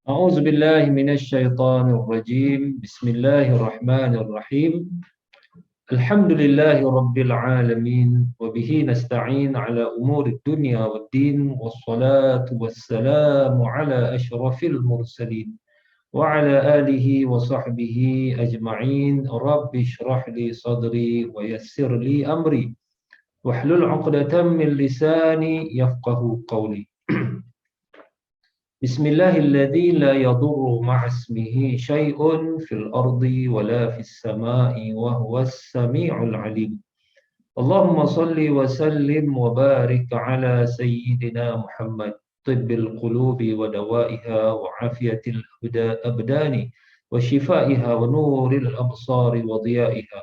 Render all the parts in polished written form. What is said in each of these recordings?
أعوذ بالله من الشيطان الرجيم. بسم الله الرحمن الرحيم. الحمد لله رب العالمين، وبه نستعين على أمور الدنيا والدين، والصلاة والسلام على أشرف المرسلين وعلى آله وصحبه أجمعين. رب اشرح لي صدري ويسر لي أمري واحلل عقدة من لساني يفقه قولي. بسم الله الذي لا يضر مع اسمه شيء في الأرض ولا في السماء وهو السميع العليم. اللهم صل وسلم وبارك على سيدنا محمد، طب القلوب ودوائها وعافية الأبدان وشفائها ونور الأبصار وضيائها،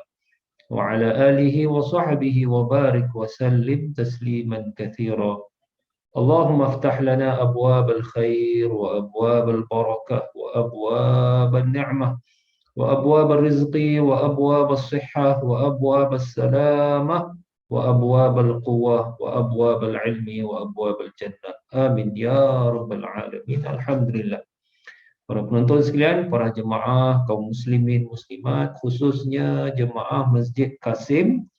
وعلى آله وصحبه وبارك وسلم تسليما كثيرا. اللهم افتح لنا أبواب الخير وأبواب البركة وأبواب النعمة وأبواب الرزق وأبواب الصحة وأبواب السلامة وأبواب القوة وأبواب العلم وأبواب الجنة. آمين يا رب العالمين. Alhamdulillah. Para penonton sekalian, para jemaah kaum muslimin muslimat, khususnya jemaah Masjid Kasim,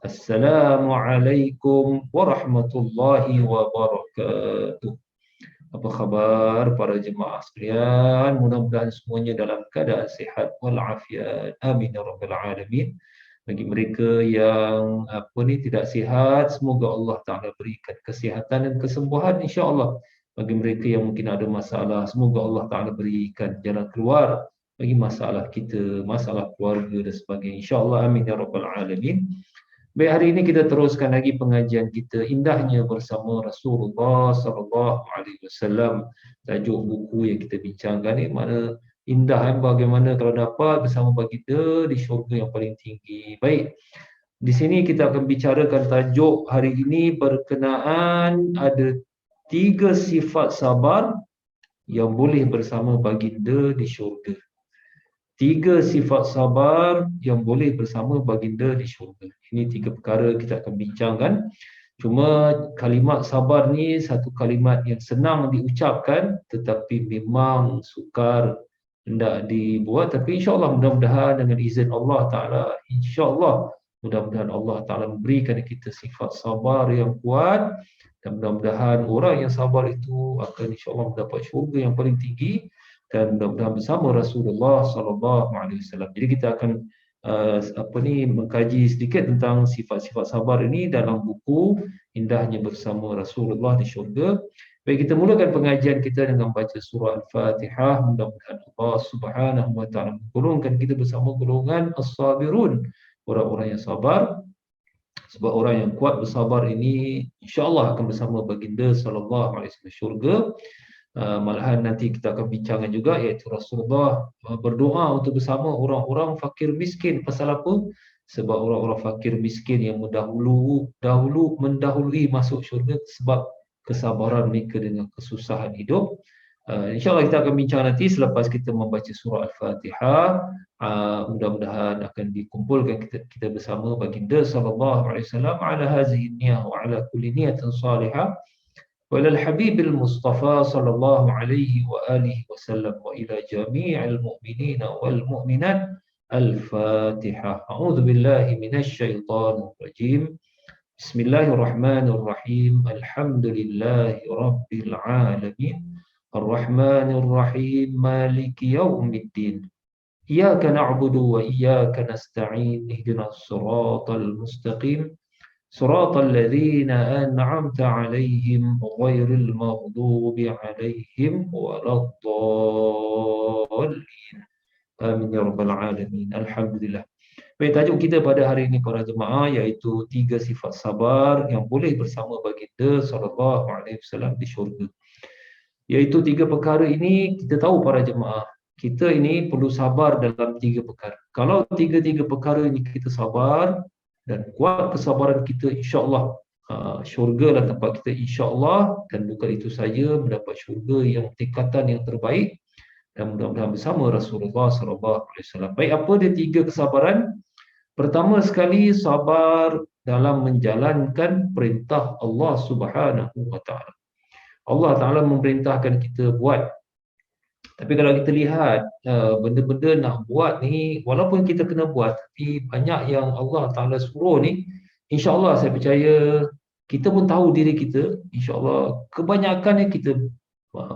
Assalamualaikum warahmatullahi wabarakatuh. Apa khabar para jemaah sekalian? Mudah-mudahan semuanya dalam keadaan sihat walafiat. Amin ya rabbal alamin. Bagi mereka yang tidak sihat, semoga Allah Taala berikan kesihatan dan kesembuhan insya-Allah. Bagi mereka yang mungkin ada masalah, semoga Allah Taala berikan jalan keluar bagi masalah kita, masalah keluarga dan sebagainya. Insya-Allah, amin ya rabbal alamin. Baik, hari ini kita teruskan lagi pengajian kita, indahnya bersama Rasulullah sallallahu alaihi wasallam. Tajuk buku yang kita bincangkan ni mana indah, bagaimana kalau dapat bersama baginda di syurga yang paling tinggi. Baik. Di sini kita akan bicarakan tajuk hari ini berkenaan ada 3 sifat sabar yang boleh bersama baginda di syurga. 3 sifat sabar yang boleh bersama baginda di syurga. Ini 3 perkara kita akan bincangkan. Cuma kalimat sabar ni satu kalimat yang senang diucapkan tetapi memang sukar hendak dibuat. Tapi insya-Allah mudah-mudahan dengan izin Allah Taala, insya-Allah mudah-mudahan Allah Taala memberikan kita sifat sabar yang kuat dan mudah-mudahan orang yang sabar itu akan insya-Allah mendapat syurga yang paling tinggi dan mudah-mudahan bersama Rasulullah sallallahu alaihi wasallam. Jadi kita akan mengkaji sedikit tentang sifat-sifat sabar ini dalam buku Indahnya Bersama Rasulullah di Syurga. Baik, kita mulakan pengajian kita dengan baca surah Al-Fatihah. Mudah-mudahan Allah Subhanahu wa taala menggolongkan kita bersama golongan as-sabirun, orang-orang yang sabar. Sebab orang yang kuat bersabar ini insya-Allah akan bersama baginda sallallahu alaihi wasallam syurga. Malahan nanti kita akan bincangkan juga, iaitu Rasulullah berdoa untuk bersama orang-orang fakir miskin. Pasal apa? Sebab orang-orang fakir miskin yang mendahului masuk syurga sebab kesabaran mereka dengan kesusahan hidup. InsyaAllah kita akan bincang nanti selepas kita membaca surah Al-Fatihah. Mudah-mudahan akan dikumpulkan kita bersama baginda sallallahu alaihi wasallam ala hazihi niyah wa ala kulli niyatin salihah. وإلى الحبيب المصطفى صلى الله عليه وآله وسلم وإلى جميع المؤمنين والمؤمنات. الفاتحة. أعوذ بالله من الشيطان الرجيم. بسم الله الرحمن الرحيم. الحمد لله رب العالمين الرحمن الرحيم مالك يوم الدين إياك نعبد وإياك نستعين اهدنا الصراط المستقيم صراط الذين أنعمت عليهم غير المغضوب عليهم ولا الضالين. Amin ya rabbal alamin. Alhamdulillah. Baik, tajuk kita pada hari ini para jemaah iaitu 3 sifat sabar yang boleh bersama baginda sallallahu alaihi wasallam di syurga. Iaitu 3 perkara ini kita tahu para jemaah, kita ini perlu sabar dalam 3 perkara. Kalau 3 perkara ini kita sabar dan kuat kesabaran kita, insya-Allah syurga lah tempat kita insya-Allah, dan bukan itu saja mendapat syurga yang tingkatan yang terbaik dan mudah-mudahan bersama Rasulullah sallallahu alaihi wasallam. Baik, apa dia 3 kesabaran? Pertama sekali, sabar dalam menjalankan perintah Allah Subhanahu wa taala. Allah Taala memerintahkan kita buat, Tapi kalau kita lihat benda-benda nak buat ni, walaupun kita kena buat, tapi banyak yang Allah Ta'ala suruh ni, insya-Allah saya percaya kita pun tahu diri kita, insya-Allah kebanyakan ni kita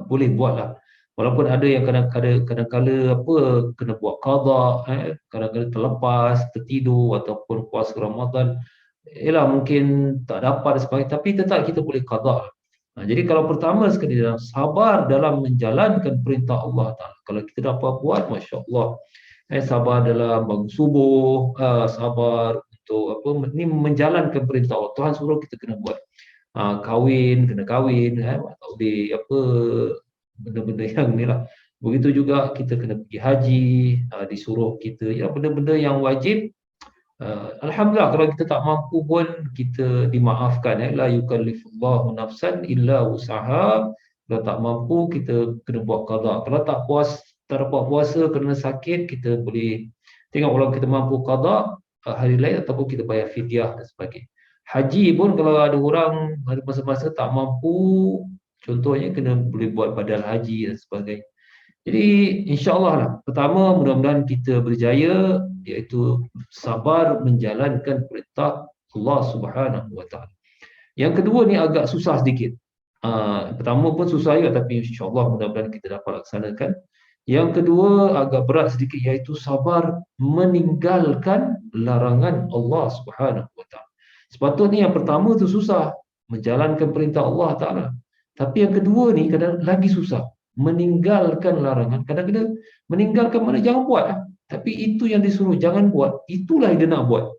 boleh buatlah. Walaupun ada yang kadang-kala apa kena buat qada, kadang-kala terlepas, tertidur ataupun puasa Ramadan, yalah mungkin tak dapat dan sebagainya, tapi tetap kita boleh qada. Jadi kalau pertama sekali dalam sabar dalam menjalankan perintah Allah Ta'ala. Kalau kita dapat buat, Masya Allah. Sabar dalam bangun subuh, sabar untuk apa ni menjalankan perintah Allah. Tuhan suruh kita kena buat. Kahwin, kena kahwin, tak boleh apa benda-benda yang ni lah. Begitu juga kita kena pergi haji, disuruh kita, ya benda-benda yang wajib. Alhamdulillah kalau kita tak mampu pun kita dimaafkan, la yukallifullahu nafsan illa usaha. Kalau tak mampu kita kena buat qada. Kalau tak dapat puasa kerana sakit, kita boleh tengok kalau kita mampu qada hari lain ataupun kita bayar fidyah dan sebagainya. Haji pun kalau ada orang ada masa-masa tak mampu, contohnya kena boleh buat badal haji dan sebagainya. Jadi insya-Allah lah. Pertama mudah-mudahan kita berjaya iaitu sabar menjalankan perintah Allah Subhanahu Wa Taala. Yang kedua ni agak susah sedikit. Pertama pun susah juga tapi insya-Allah mudah-mudahan kita dapat laksanakan. Yang kedua agak berat sedikit iaitu sabar meninggalkan larangan Allah Subhanahu Wa Taala. Sepatutnya yang pertama tu susah menjalankan perintah Allah Taala. Tapi yang kedua ni kadang lagi susah meninggalkan larangan. Kadang-kadang meninggalkan mana jangan buat lah. Tapi itu yang disuruh jangan buat, itulah yang dia nak buat.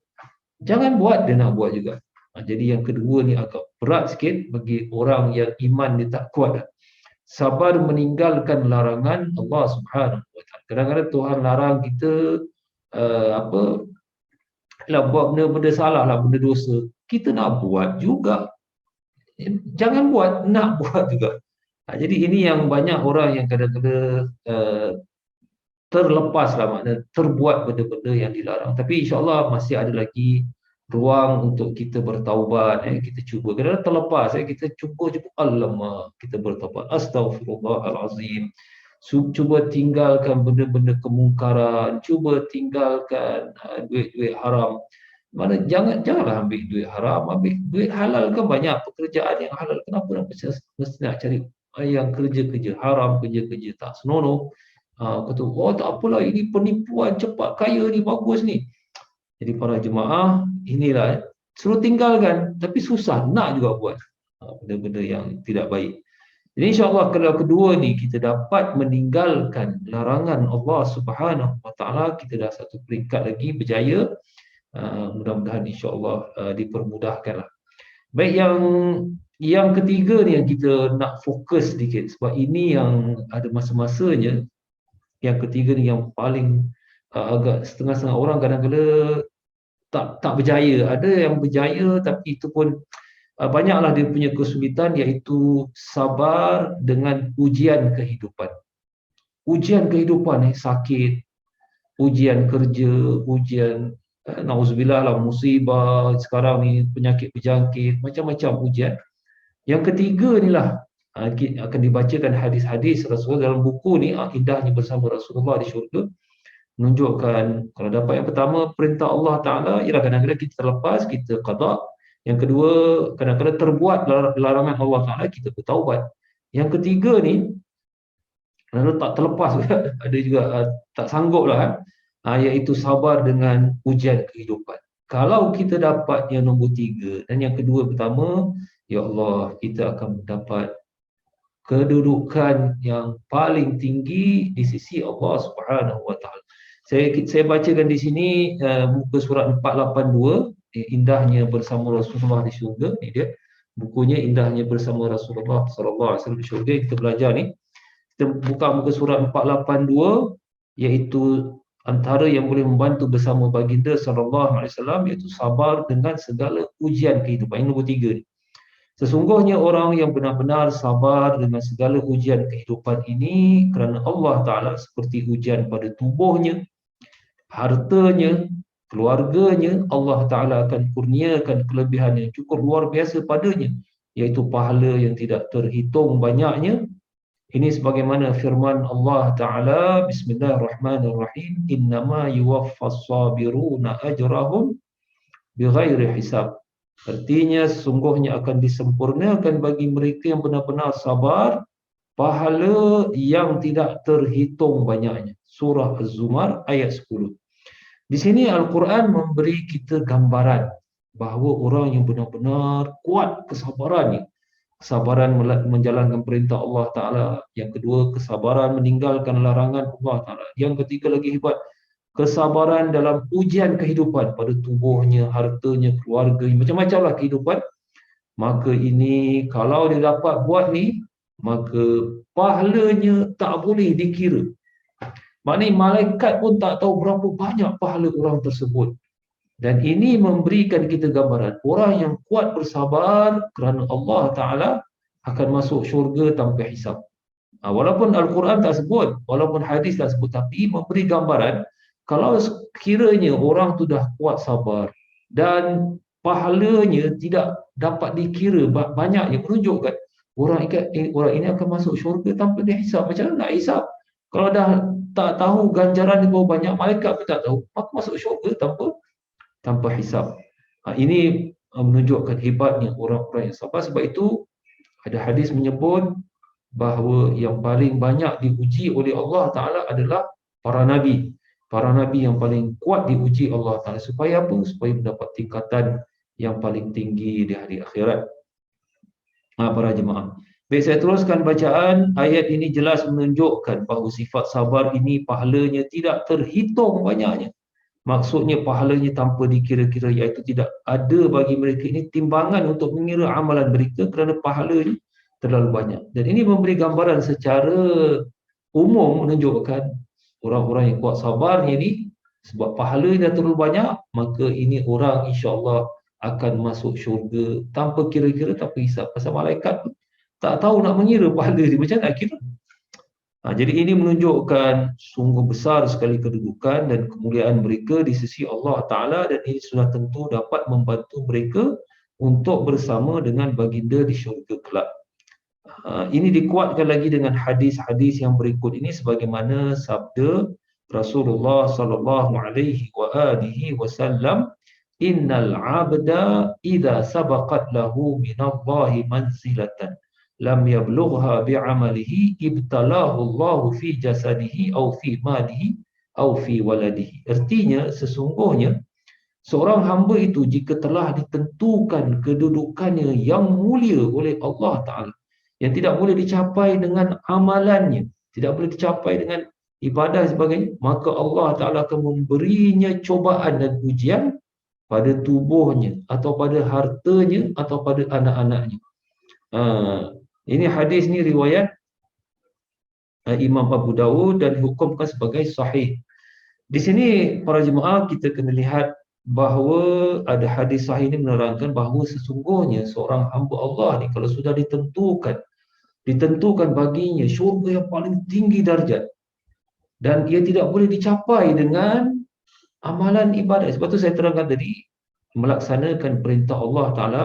Jangan buat, dia nak buat juga. Jadi yang kedua ni agak berat sikit bagi orang yang iman dia tak kuat. Sabar meninggalkan larangan Allah Subhanahu Wa Taala. Kadang-kadang Tuhan larang kita apa lah buat benda-benda salah lah, benda dosa. Kita nak buat juga. Jangan buat, nak buat juga. Jadi ini yang banyak orang yang kadang-kadang terlepas lah, maknanya terbuat benda-benda yang dilarang. Tapi insya-Allah masih ada lagi ruang untuk kita bertaubat. Kita cuba. Kadang-kadang terlepas, kita cuba alamak, kita bertaubat. Astaghfirullahalazim. Cuba tinggalkan benda-benda kemungkaran, cuba tinggalkan duit-duit haram. Mana janganlah ambil duit haram, ambil duit halal kan banyak pekerjaan yang halal. Kenapa mesti nak cari yang kerja-kerja haram, kerja-kerja tak senonoh? Kata, tak apalah, ini penipuan cepat kaya ni, bagus ni. Jadi para jemaah, inilah suruh tinggalkan, tapi susah nak juga buat benda-benda yang tidak baik. Jadi insya-Allah kalau kedua ni kita dapat meninggalkan larangan Allah Subhanahu Wa Taala, kita dah satu peringkat lagi berjaya. Mudah-mudahan insya-Allah dipermudahkanlah. Baik, yang ketiga ni yang kita nak fokus sedikit sebab ini yang ada masa-masanya. Yang ketiga ni yang paling agak setengah-setengah orang kadang-kadang tak berjaya. Ada yang berjaya tapi itu pun banyaklah dia punya kesulitan iaitu sabar dengan ujian kehidupan. Ujian kehidupan sakit, ujian kerja, ujian nauzubillah lah musibah, sekarang ni penyakit berjangkit, macam-macam ujian. Yang ketiga inilah akan dibacakan hadis-hadis Rasulullah dalam buku ni, indahnya bersama Rasulullah di syurga, menunjukkan kalau dapat yang pertama perintah Allah Ta'ala, ialah kadang-kadang kita terlepas, kita qada. Yang kedua kadang-kadang terbuat larangan Allah Ta'ala, kita bertaubat. Yang ketiga ni lalu tak terlepas ada juga tak sanggup lah, iaitu sabar dengan ujian kehidupan. Kalau kita dapat yang nombor 3 dan yang kedua pertama, ya Allah, kita akan mendapat kedudukan yang paling tinggi di sisi Allah Subhanahu Wa Taala. Saya bacakan di sini muka surat 482, indahnya bersama Rasulullah di syurga. Ni dia bukunya, indahnya bersama Rasulullah sallallahu alaihi wasallam di syurga. Kita belajar ni. Kita buka muka surat 482, iaitu antara yang boleh membantu bersama baginda sallallahu alaihi wasallam iaitu sabar dengan segala ujian kehidupan. Yang nombor 3 ni. Sesungguhnya orang yang benar-benar sabar dengan segala ujian kehidupan ini kerana Allah Ta'ala seperti ujian pada tubuhnya, hartanya, keluarganya, Allah Ta'ala akan kurniakan kelebihan yang cukup luar biasa padanya, iaitu pahala yang tidak terhitung banyaknya Ini sebagaimana firman Allah Ta'ala, Bismillahirrahmanirrahim, Innama yuwaffas sabiruna ajrahum bighairi hisab. Artinya sesungguhnya akan disempurnakan bagi mereka yang benar-benar sabar pahala yang tidak terhitung banyaknya. Surah Az-Zumar ayat 10. Di sini Al-Quran memberi kita gambaran bahawa orang yang benar-benar kuat kesabarannya, kesabaran menjalankan perintah Allah Ta'ala. Yang kedua, kesabaran meninggalkan larangan Allah Ta'ala. Yang ketiga lagi hebat, kesabaran dalam ujian kehidupan pada tubuhnya, hartanya, keluarganya, macam-macam lah kehidupan. Maka ini kalau dia dapat buat ni, maka pahalanya tak boleh dikira. Maknanya malaikat pun tak tahu berapa banyak pahala orang tersebut. Dan ini memberikan kita gambaran orang yang kuat bersabar kerana Allah Ta'ala akan masuk syurga tanpa hisab. Walaupun Al-Quran tak sebut, walaupun hadis tak sebut, tapi memberi gambaran kalau sekiranya orang tu dah kuat sabar dan pahalanya tidak dapat dikira banyaknya, menunjukkan orang ini akan masuk syurga tanpa dihisab. Macam mana nak hisab? Kalau dah tak tahu ganjaran dia berapa banyak, malaikat pun tak tahu, maka masuk syurga tanpa hisab. Ini menunjukkan hebatnya orang-orang yang sabar. Sebab itu ada hadis menyebut bahawa yang paling banyak diuji oleh Allah Ta'ala adalah para Nabi. Para Nabi yang paling kuat diuji Allah Ta'ala. Supaya apa? Supaya mendapat tingkatan yang paling tinggi di hari akhirat. Para jemaah. Baik, saya teruskan bacaan. Ayat ini jelas menunjukkan bahawa sifat sabar ini pahalanya tidak terhitung banyaknya. Maksudnya pahalanya tanpa dikira-kira, iaitu tidak ada bagi mereka ini timbangan untuk mengira amalan mereka kerana pahalanya terlalu banyak. Dan ini memberi gambaran secara umum menunjukkan orang-orang yang kuat sabarnya ni sebab pahalanya terlalu banyak, maka ini orang insya-Allah akan masuk syurga tanpa kira-kira, tanpa hisab. Pasal malaikat tak tahu nak mengira pahala dia, macam nak kira. Jadi ini menunjukkan sungguh besar sekali kedudukan dan kemuliaan mereka di sisi Allah Ta'ala, dan ini sudah tentu dapat membantu mereka untuk bersama dengan baginda di syurga kelak. Ini dikuatkan lagi dengan hadis-hadis yang berikut ini sebagaimana sabda Rasulullah sallallahu alaihi wa alihi wasallam, innal 'abda idza sabaqat lahu minallahi manzilatan lam yablugha bi'amalihi ibtalahu Allah fi jasadihi aw fi malihi aw fi waladihi. Artinya sesungguhnya seorang hamba itu jika telah ditentukan kedudukannya yang mulia oleh Allah Ta'ala, yang tidak boleh dicapai dengan amalannya, tidak boleh dicapai dengan ibadah dan sebagainya, maka Allah Ta'ala akan memberinya cobaan dan ujian pada tubuhnya atau pada hartanya atau pada anak-anaknya. Ini hadis ni riwayat Imam Abu Dawud dan dihukumkan sebagai sahih. Di sini para jemaah kita kena lihat bahawa ada hadis sahih ini menerangkan bahawa sesungguhnya seorang hamba Allah ni kalau sudah ditentukan baginya syurga yang paling tinggi darjat dan ia tidak boleh dicapai dengan amalan ibadat. Sebab tu saya terangkan tadi, melaksanakan perintah Allah Ta'ala,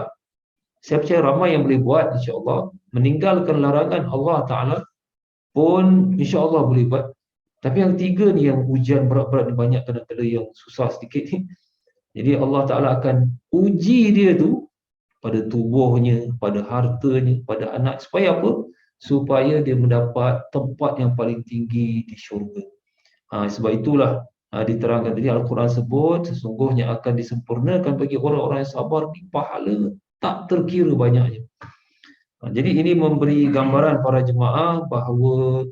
saya percaya ramai yang boleh buat insya-Allah. Meninggalkan larangan Allah Ta'ala pun insya-Allah boleh buat. Tapi yang tiga ni yang ujian berat-berat ni banyak, kadang-kadang yang susah sedikit ni. Jadi Allah Ta'ala akan uji dia tu pada tubuhnya, pada hartanya, pada anak. Supaya apa? Supaya dia mendapat tempat yang paling tinggi di syurga. Sebab itulah diterangkan tadi Al-Quran sebut sesungguhnya akan disempurnakan bagi orang-orang yang sabar ni pahala tak terkira banyaknya. Jadi ini memberi gambaran para jemaah bahawa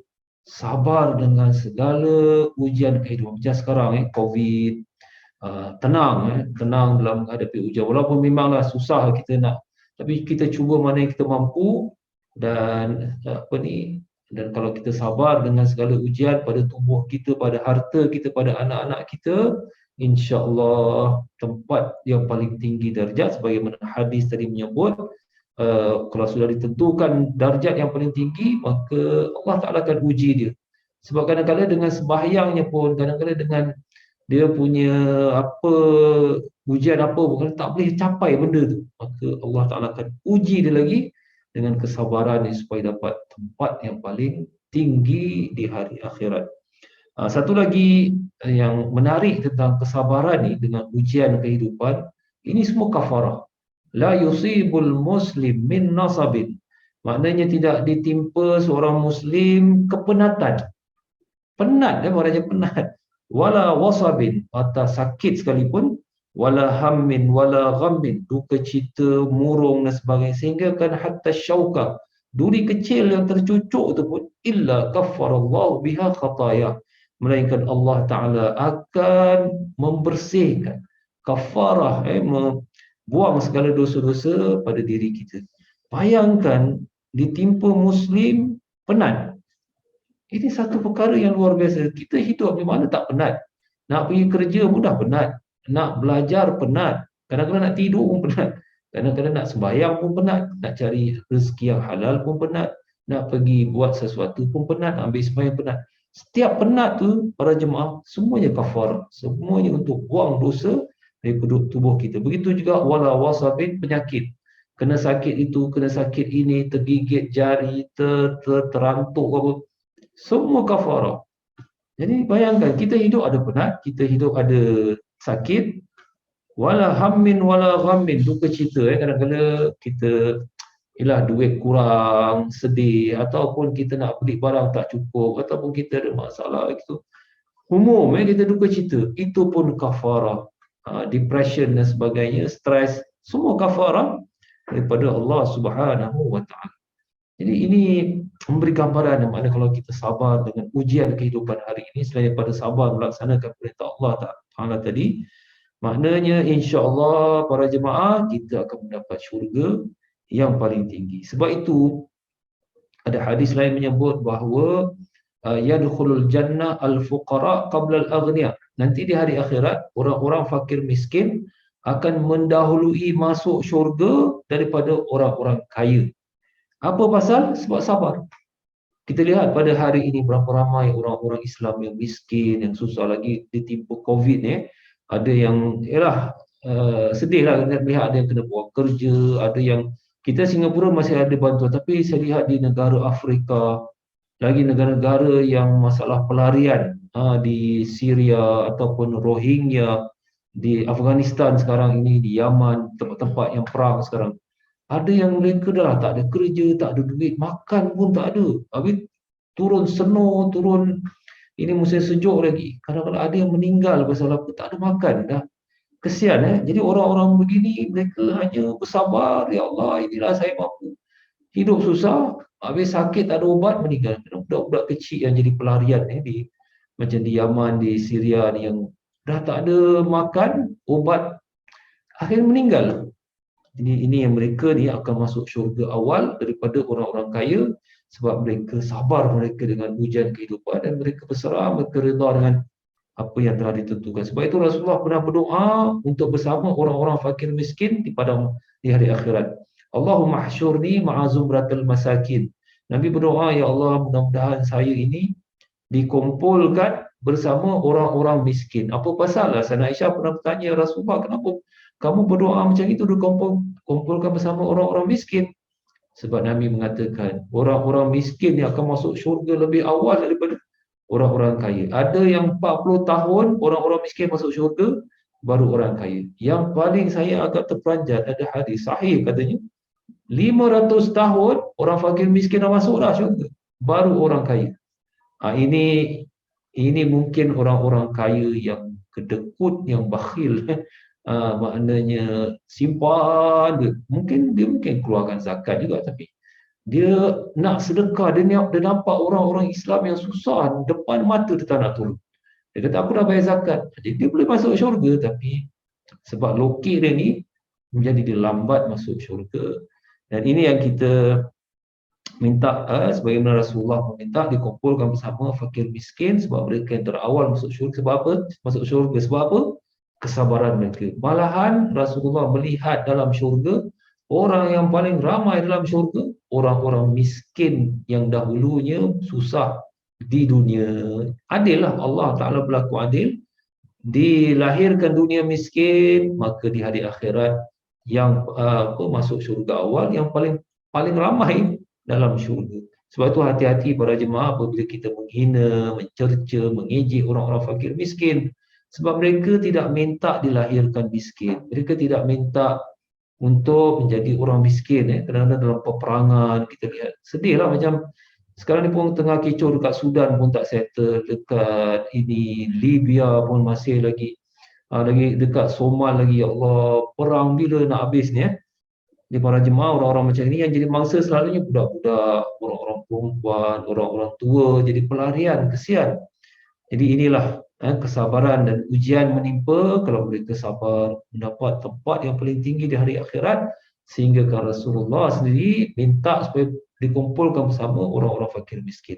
sabar dengan segala ujian kehidupan. Macam sekarang COVID, tenang dalam menghadapi ujian. Walaupun memanglah susah kita nak, tapi kita cuba mana yang kita mampu, dan dan kalau kita sabar dengan segala ujian pada tubuh kita, pada harta kita, pada anak-anak kita, insya-Allah tempat yang paling tinggi darjat sebagaimana hadis tadi menyebut. Kalau sudah ditentukan darjat yang paling tinggi, maka Allah Ta'ala akan uji dia. Sebab kadang-kadang dengan sembahyangnya pun, kadang-kadang dengan dia punya ujian apa, bukan tak boleh capai benda tu, maka Allah Ta'ala akan uji dia lagi dengan kesabaran ni supaya dapat tempat yang paling tinggi di hari akhirat. Satu lagi yang menarik tentang kesabaran ni dengan ujian kehidupan, ini semua kafarah. La yusibul muslim min nasabin. Maknanya tidak ditimpa seorang muslim kepenatan. Penat, maknanya penat. Wala wasabin, atau sakit sekalipun, wala hammin, wala ghammin, duka cita, murung dan sebagainya. Sehingga kan hatta syauka, duri kecil yang tercucuk tu pun, illa kaffarallahu biha khataya. Melainkan Allah Ta'ala akan membersihkan, kafarah, buang segala dosa-dosa pada diri kita. Bayangkan, ditimpa muslim penat. Ini satu perkara yang luar biasa. Kita hidup di mana tak penat. Nak pergi kerja mudah penat. Nak belajar penat. Kadang-kadang nak tidur pun penat. Kadang-kadang nak sembahyang pun penat. Nak cari rezeki yang halal pun penat. Nak pergi buat sesuatu pun penat. Nak ambil sembahyang penat. Setiap penat tu, para jemaah, semuanya kafar. Semuanya untuk buang dosa dari tubuh kita. Begitu juga wala wasabin, penyakit. Kena sakit itu, kena sakit ini, tergigit jari, terantuk apa. Semua kafarah. Jadi bayangkan, kita hidup ada penat, kita hidup ada sakit, wala hammin wala ghammin, duka cita. Kadang-kadang kita duit kurang, sedih, ataupun kita nak beli barang tak cukup, ataupun kita ada masalah gitu. Umum kita duka cita, itu pun kafarah. Depression dan sebagainya, stres, semua kafarah daripada Allah Subhanahu wa Ta'ala. Jadi ini memberi gambaran yang mana kalau kita sabar dengan ujian kehidupan hari ini, selain daripada sabar melaksanakan perintah Allah Ta'ala tadi, maknanya insya-Allah para jemaah kita akan mendapat syurga yang paling tinggi. Sebab itu ada hadis lain menyebut bahawa yadkhulul jannah al-fuqara qabla al-aghniya. Nanti di hari akhirat orang-orang fakir miskin akan mendahului masuk syurga daripada orang-orang kaya. Apa pasal? Sebab sabar. Kita lihat pada hari ini berapa ramai orang-orang Islam yang miskin, yang susah lagi ditimpa COVID ni. Ada yang sedih lah lihat ada yang kena buang kerja, ada yang kita Singapura masih ada bantuan, tapi saya lihat di negara Afrika, lagi negara-negara yang masalah pelarian di Syria ataupun Rohingya, di Afghanistan sekarang ini, di Yaman, tempat-tempat yang perang sekarang. Ada yang mereka dah tak ada kerja, tak ada duit, makan pun tak ada. Habis turun snow, turun ini musim sejuk lagi. Kadang-kadang ada yang meninggal pasal apa? Tak ada makan dah. Kesian Jadi orang-orang begini mereka hanya bersabar, ya Allah, inilah saya mampu. Hidup susah, habis sakit tak ada ubat, meninggal. Budak-budak kecil yang jadi pelarian macam di Yaman, di Syria ni yang dah tak ada makan, ubat, akhirnya meninggal. Jadi ini yang mereka ni akan masuk syurga awal daripada orang-orang kaya sebab mereka sabar mereka dengan ujian kehidupan dan mereka berserah, mereka redha dengan apa yang telah ditentukan. Sebab itu Rasulullah pernah berdoa untuk bersama orang-orang fakir miskin di hari akhirat. Allahumma hsyurni ma'a zumratil masakin. Nabi berdoa, ya Allah, mudah-mudahan saya ini dikumpulkan bersama orang-orang miskin. Apa pasal? Sana Aisyah pernah bertanya, Rasulullah, kenapa kamu berdoa macam itu, kumpulkan bersama orang-orang miskin? Sebab Nabi mengatakan, orang-orang miskin yang akan masuk syurga lebih awal daripada orang-orang kaya. Ada yang 40 tahun orang-orang miskin masuk syurga, baru orang kaya. Yang paling saya agak terperanjat, ada hadis sahih katanya, 500 tahun orang fakir miskin dah masuk dah syurga, baru orang kaya. Ini mungkin orang-orang kaya yang kedekut, yang bakhil. Maknanya simpan duit. Mungkin dia keluarkan zakat juga, tapi dia nak sedekah, dia nampak orang-orang Islam yang susah depan mata, dia tak nak tolong. Dia kata aku dah bayar zakat. Jadi dia boleh masuk syurga, tapi sebab lokek dia ni menjadi dia lambat masuk syurga. Dan ini yang kita minta, sebagaimana Rasulullah meminta dikumpulkan bersama fakir miskin sebab mereka yang terawal masuk syurga. Sebab apa? Masuk syurga sebab apa? Kesabaran mereka. Malahan Rasulullah melihat dalam syurga, orang yang paling ramai dalam syurga, orang-orang miskin yang dahulunya susah di dunia. Adil lah, Allah Ta'ala berlaku adil. Dilahirkan dunia miskin, maka di hari akhirat yang masuk syurga awal, yang paling paling ramai dalam syurga. Sebab itu hati-hati para jemaah apabila kita menghina, mencerca, mengejek orang-orang fakir miskin. Sebab mereka tidak minta dilahirkan miskin. Mereka tidak minta untuk menjadi orang miskin. Kadang-kadang dalam peperangan kita lihat. Sedih lah macam sekarang ni pun tengah kecoh dekat Sudan pun tak settle. Dekat ini Libya pun masih lagi dekat Somal lagi. Ya Allah, perang bila nak habis ni. Di para jemaah orang-orang macam ini yang jadi mangsa selalunya budak-budak, orang-orang perempuan, orang-orang tua jadi pelarian, kesian. Jadi inilah kesabaran dan ujian menimpa kalau mereka sabar mendapat tempat yang paling tinggi di hari akhirat sehingga kan Rasulullah sendiri minta supaya dikumpulkan bersama orang-orang fakir miskin.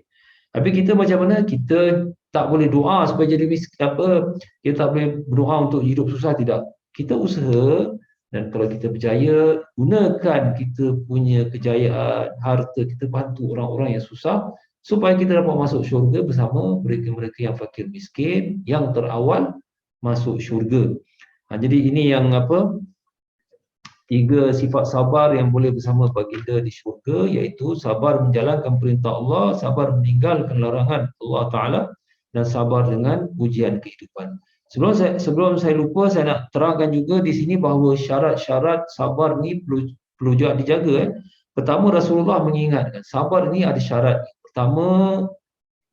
Tapi kita macam mana? Kita tak boleh doa supaya jadi miskin apa? Kita tak boleh berdoa untuk hidup susah, tidak. Kita usaha dan kalau kita berjaya, gunakan kita punya kejayaan, harta kita bantu orang-orang yang susah supaya kita dapat masuk syurga bersama mereka-mereka yang fakir miskin yang terawal masuk syurga. Jadi ini yang apa? Tiga sifat sabar yang boleh bersama baginda di syurga, iaitu sabar menjalankan perintah Allah, sabar meninggalkan larangan Allah Ta'ala, dan sabar dengan ujian kehidupan. Sebelum saya lupa, saya nak terangkan juga di sini bahawa syarat-syarat sabar ni perlu juga dijaga. Pertama, Rasulullah mengingatkan, sabar ni ada syarat. Pertama,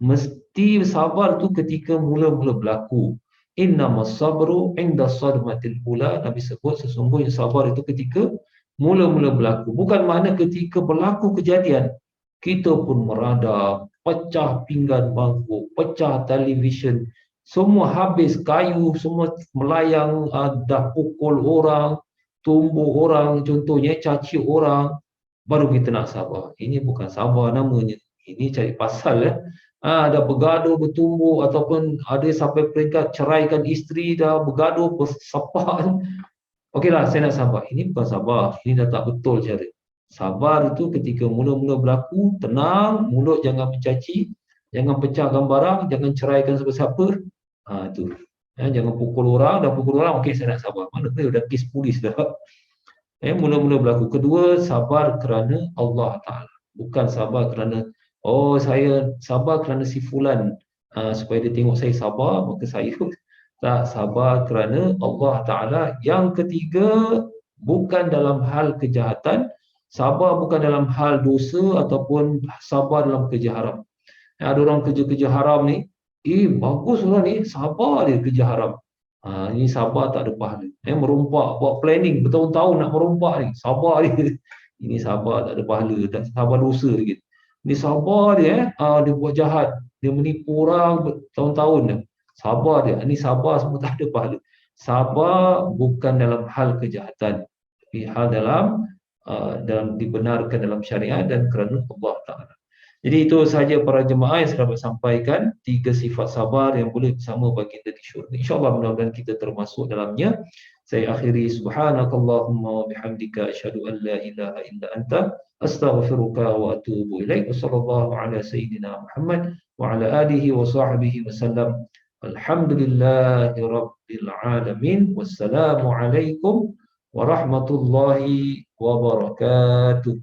mesti sabar tu ketika mula-mula berlaku. Innamas sabru inda sadmatil ula. Nabi sebut sesungguhnya sabar itu ketika mula-mula berlaku. Bukan makna ketika berlaku kejadian kita pun meradap, pecah pinggan bangkuk, pecah televisyen, semua habis kayu, semua melayang, dah pukul orang, tumbuk orang, contohnya caci orang, baru kita nak sabar. Ini bukan sabar namanya. Ini cari pasal ya. Dah bergaduh, bertumbuk ataupun ada sampai peringkat ceraikan isteri, dah bergaduh, bersapaan. Okeylah, saya nak sabar. Ini bukan sabar. Ini dah tak betul cara. Sabar itu ketika mula-mula berlaku, tenang, mulut jangan mencaci, jangan pecahkan barang, jangan ceraikan siapa-siapa. Itu. Jangan pukul orang, dah pukul orang, okey saya nak sabar. Mana dah kes polis dah. Mula-mula berlaku. Kedua, sabar kerana Allah Ta'ala. Bukan sabar kerana saya sabar kerana si fulan supaya dia tengok saya sabar, maka saya tak sabar kerana Allah Ta'ala. Yang ketiga, bukan dalam hal kejahatan, sabar bukan dalam hal dosa ataupun sabar dalam kerja haram. Ada orang kerja-kerja haram ni, bagus orang ni, sabar dia kerja haram. Ini sabar tak ada pahala. Merompak, buat planning bertahun-tahun nak merompak ni, sabar dia. Ini sabar tak ada pahala, tak sabar dosa lagi. Dia sabar dia, dia buat jahat, dia menipu orang bertahun-tahun dah. Sabar dia, ini sabar semua tak ada pahala. Sabar bukan dalam hal kejahatan, tapi hal dalam dibenarkan dalam syariat dan kerana Allah Ta'ala. Jadi itu sahaja para jemaah yang saya dapat sampaikan, tiga sifat sabar yang boleh bersama baginda di syurga. InsyaAllah mudah-mudahan kita termasuk dalamnya. Saya akhiri subhanakallahumma wa bihamdika asyhadu an la ilaha illa anta astaghfiruka wa atubu ilaik. Wassallallahu ala sayyidina Muhammad wa ala alihi wa sahbihi wasallam. Alhamdulillahi rabbil alamin. Wassalamu alaikum warahmatullahi wabarakatuh.